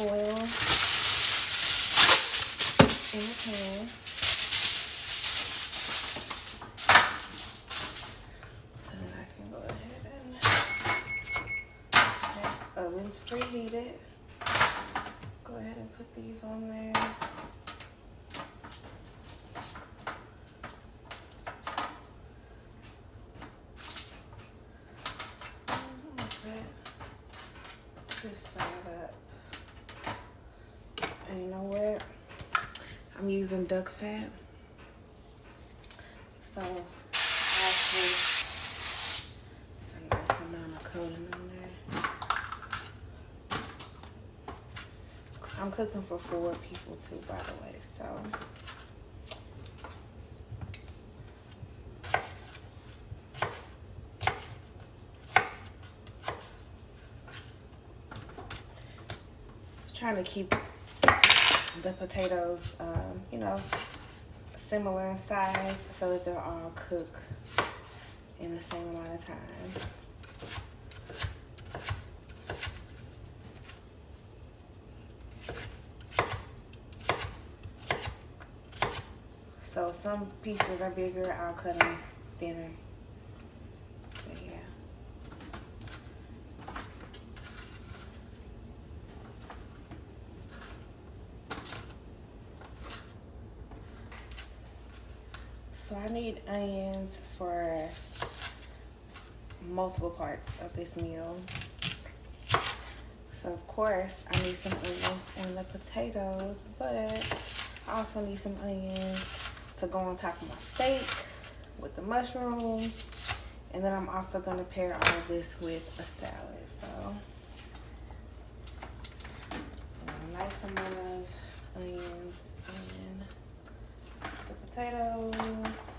oil in the pan. So that I can go ahead and oven's preheated. Go ahead and put these on there. This side up. And you know what? I'm using duck fat. So actually it's a nice amount of coating on there. I'm cooking for 4 people too, by the way, so trying to keep the potatoes, you know, similar in size so that they'll all cook in the same amount of time. So some pieces are bigger, I'll cut them thinner. But yeah. So I need onions for multiple parts of this meal. So of course I need some onions in the potatoes, but I also need some onions to go on top of my steak with the mushrooms. And then I'm also gonna pair all of this with a salad. So a nice amount of onions in the potatoes.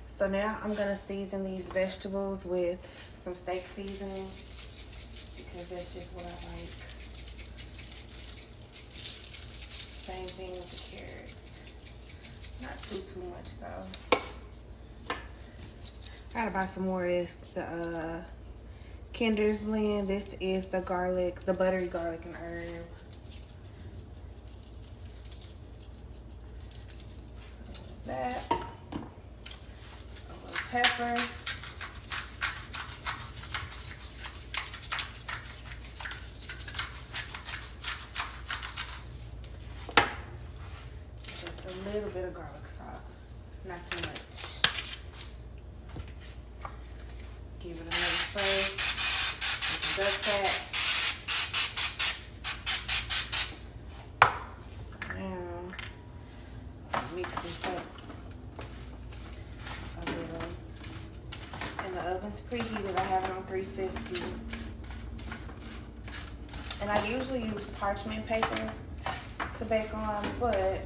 So now I'm gonna season these vegetables with some steak seasoning because that's just what I like. Same thing with the carrots. Not too much though. I gotta buy some more of this. The Kinder's blend. This is the garlic, the buttery garlic and herb. That. A little pepper. Just a little bit of garlic salt. Not too much. Give it another spray with the duck fat. So now, I'll mix this up a little. And the oven's preheated. I have it on 350. And I usually use parchment paper to bake on, but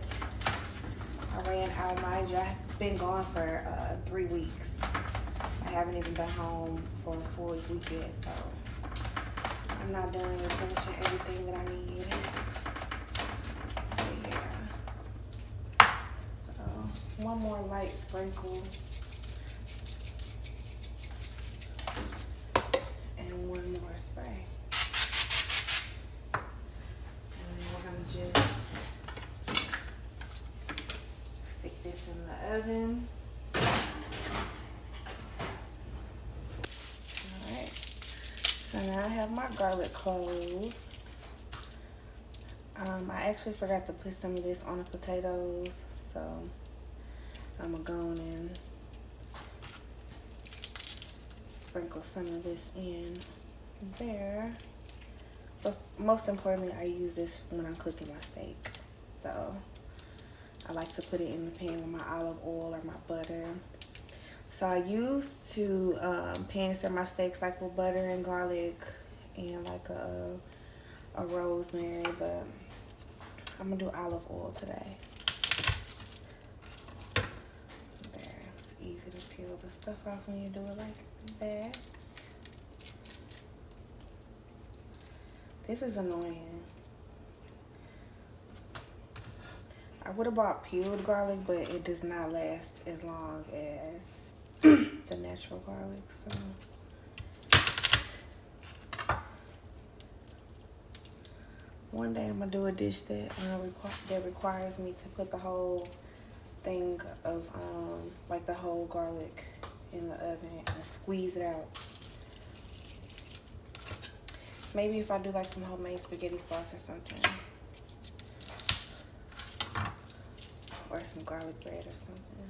I ran out. Mind you, I've been gone for 3 weeks. I haven't even been home for a full week yet, so I'm not done with finishing everything that I need. But yeah. So one more light sprinkle. And one more spray. And then we're gonna just stick this in the oven. So now I have my garlic cloves. I actually forgot to put some of this on the potatoes, so I'm gonna go on and sprinkle some of this in there. But most importantly, I use this when I'm cooking my steak. So I like to put it in the pan with my olive oil or my butter. So I used to pan sear my steaks like with butter and garlic and like a rosemary, but I'm gonna do olive oil today. There, it's easy to peel the stuff off when you do it like that. This is annoying. I would have bought peeled garlic, but it does not last as long as the natural garlic, so One day I'm gonna do a dish that that requires me to put the whole thing of like the whole garlic in the oven and squeeze it out. Maybe if I do like some homemade spaghetti sauce or something, or some garlic bread or something.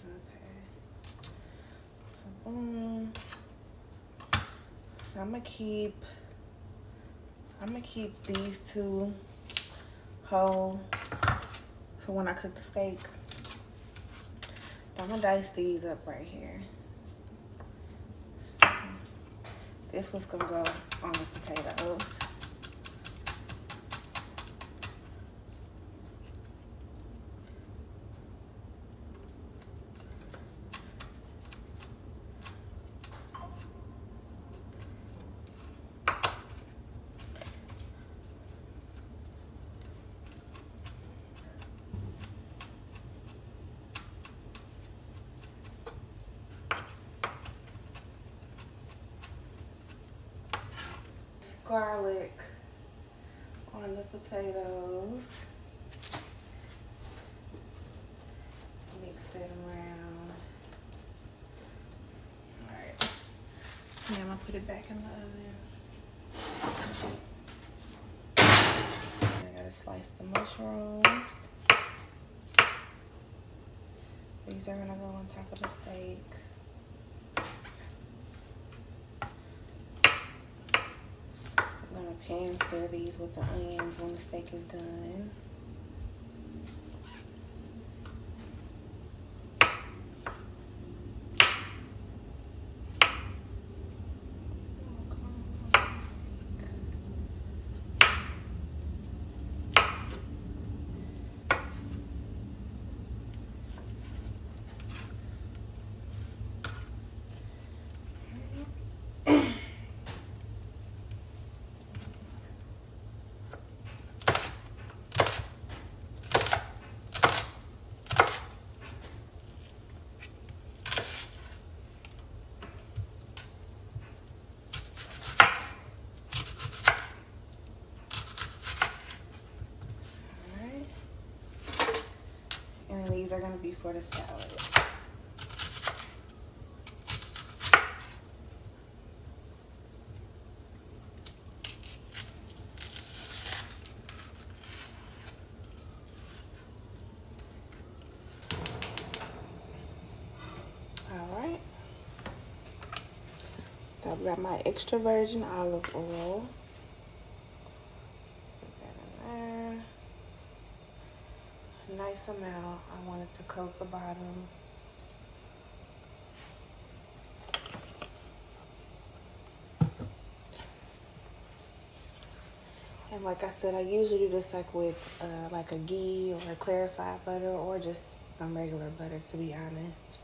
Okay. So boom. So I'm gonna keep these two whole for when I cook the steak. I'm gonna dice these up right here. So this was gonna go on the potatoes. Garlic on the potatoes. Mix that around. Alright. And I'm gonna put it back in the oven. I gotta slice the mushrooms. These are gonna go on top of the steak. I'm gonna pan sear these with the onions when the steak is done. And these are gonna be for the salad. All right. So I've got my extra virgin olive oil. Put that in there. A nice amount. I want it to coat the bottom. And like I said, I usually do this like with like a ghee or a clarified butter or just some regular butter, to be honest.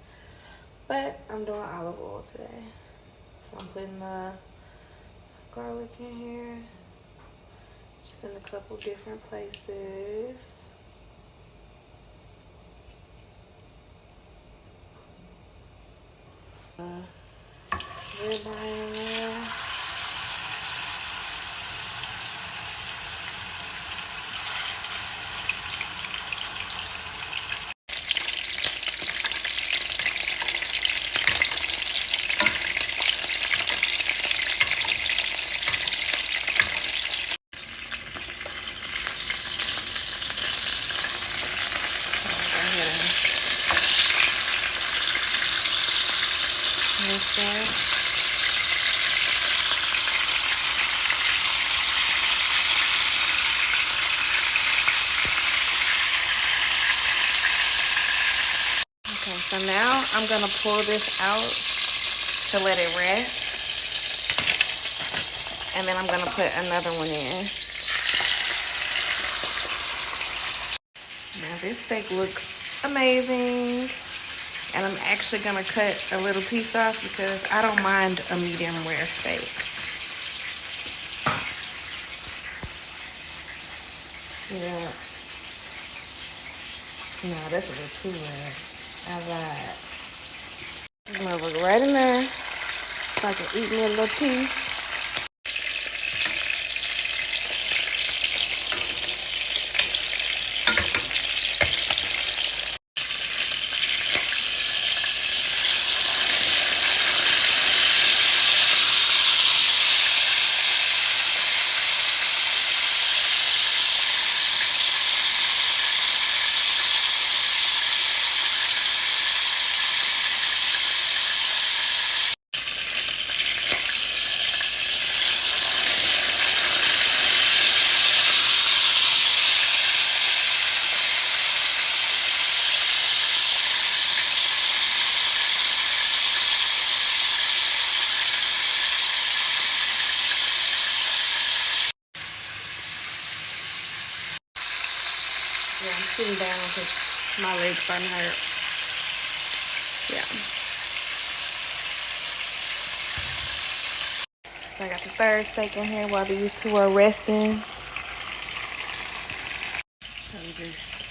But I'm doing olive oil today. So I'm putting the garlic in here, just in a couple different places. Ribeye in there. Okay, so now I'm gonna pull this out to let it rest. And then I'm gonna put another one in. Now this steak looks amazing. And I'm actually gonna cut a little piece off because I don't mind a medium rare steak. Yeah. No, that's a little too rare. I lied. I'm gonna look right in there so I can eat me a little piece. sitting down because my legs starting to hurt. Yeah. So I got the third steak in here while these two are resting. I'm just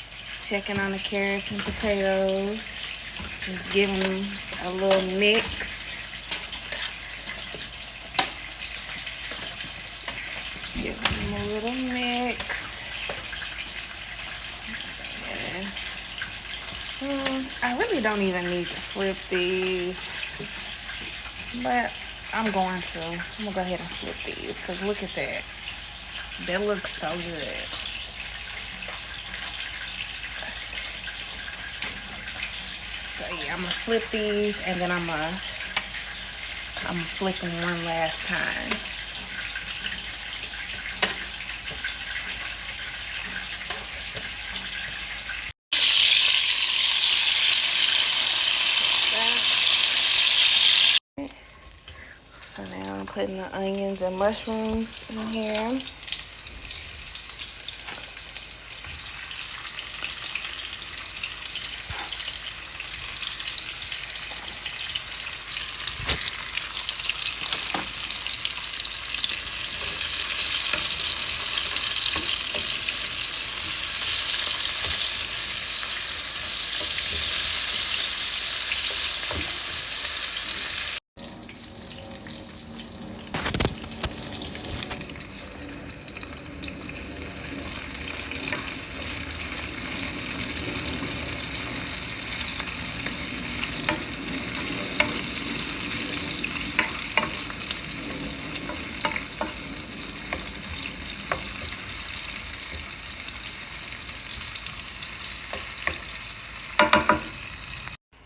checking on the carrots and potatoes. Just giving them a little mix. Give them a little mix. I really don't even need to flip these, but I'm going to. I'm gonna go ahead and flip these because look at that. That looks so good. So yeah, I'm gonna flip these and then I'm gonna flip them one last time. So now I'm putting the onions and mushrooms in here.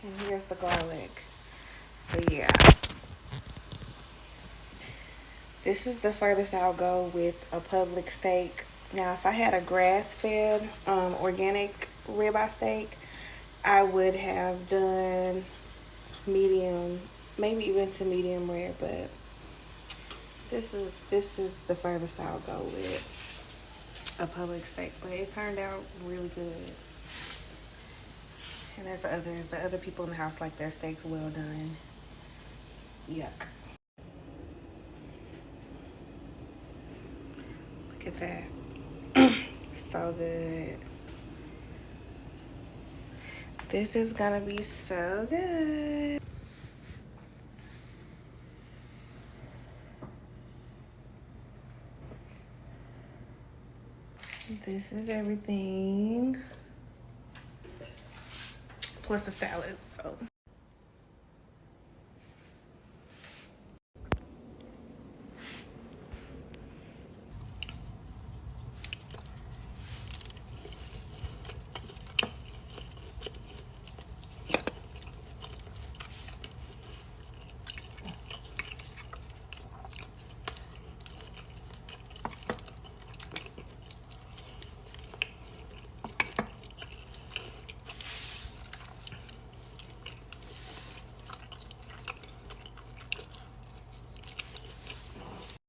And here's the garlic. But yeah. This is the furthest I'll go with a public steak. Now, if I had a grass-fed, organic ribeye steak, I would have done medium, maybe even to medium rare, but this is the furthest I'll go with a public steak. But it turned out really good. And there's others, the other people in the house like their steaks well done. Yuck. Look at that. So good. This is gonna be so good. This is everything. Plus the salad, so.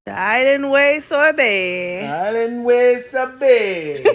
I didn't weigh so bad. I didn't weigh so bad.